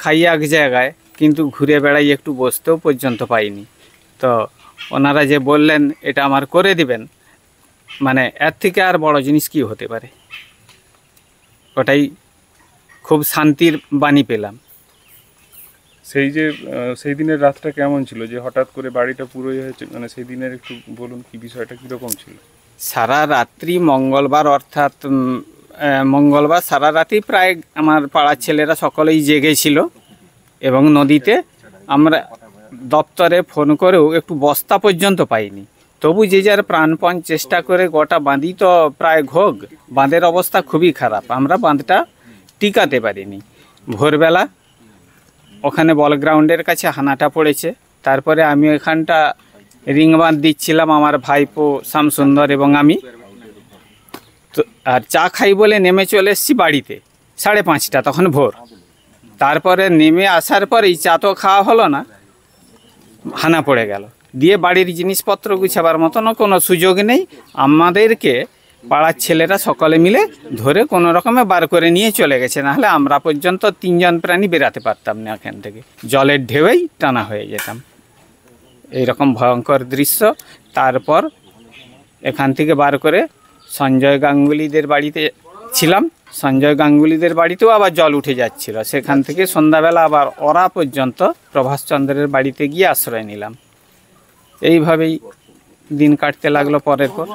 খাই এক জায়গায়, কিন্তু ঘুরে বেড়াই একটু বসতেও পর্যন্ত পাইনি। তো ওনারা যে বললেন এটা আমার করে দিবেন, মানে এর থেকে আর বড় জিনিস কি হতে পারে। ওটাই খুব শান্তির বাণী পেলাম। সেই যে সেই দিনের রাতটা কেমন ছিল, যে হঠাৎ করে বাড়িটা পুরোই হয়েছে, মানে সেই দিনের একটু বলুন কি বিষয়টা কীরকম ছিল? সারা রাত্রি মঙ্গলবার, অর্থাৎ মঙ্গলবার সারা রাতি প্রায় আমার পাড়ার ছেলেরা সকলেই জেগেছিল এবং নদীতে আমরা দপ্তরে ফোন করেও একটু বস্তা পর্যন্ত পাইনি। তবু যে যার প্রাণপণ চেষ্টা করে গোটা বাঁধই তো প্রায় ঘোগ, বাঁধের অবস্থা খুবই খারাপ, আমরা বাঁধটা টিকাতে পারিনি। ভোরবেলা ওখানে বল গ্রাউন্ডের কাছে হানাটা পড়েছে, তারপরে আমি এখানটা রিং বাঁধ দিচ্ছিলাম, আমার ভাইপো শ্যামসুন্দর এবং আমি। তো আর চা খাই বলে নেমে চলে এসেছি বাড়িতে 5:30, তখন ভোর। তারপরে নেমে আসার পরেই চা তো খাওয়া হলো না, হানা পড়ে গেল। দিয়ে বাড়ির জিনিসপত্র গুছাবার মতনও কোনো সুযোগ নেই। আমাদেরকে পাড়ার ছেলেরা সকলে মিলে ধরে কোনো রকমে বার করে নিয়ে চলে গেছে, নাহলে আমরা পর্যন্ত 3 জন প্রাণী বেরাতে পারতাম না এখান থেকে, জলের ঢেউয়েই টানা হয়ে যেতাম। এইরকম ভয়ঙ্কর দৃশ্য। তারপর এখান থেকে বার করে সঞ্জয় গাঙ্গুলিদের বাড়িতে ছিলাম। সঞ্জয় গাঙ্গুলিদের বাড়িতেও আবার জল উঠে যাচ্ছিল, সেখান থেকে সন্ধ্যাবেলা আবার ওরা পর্যন্ত প্রভাসচন্দ্রের বাড়িতে গিয়ে আশ্রয় নিলাম। এইভাবেই দিন কাটতে লাগলো পরের পর।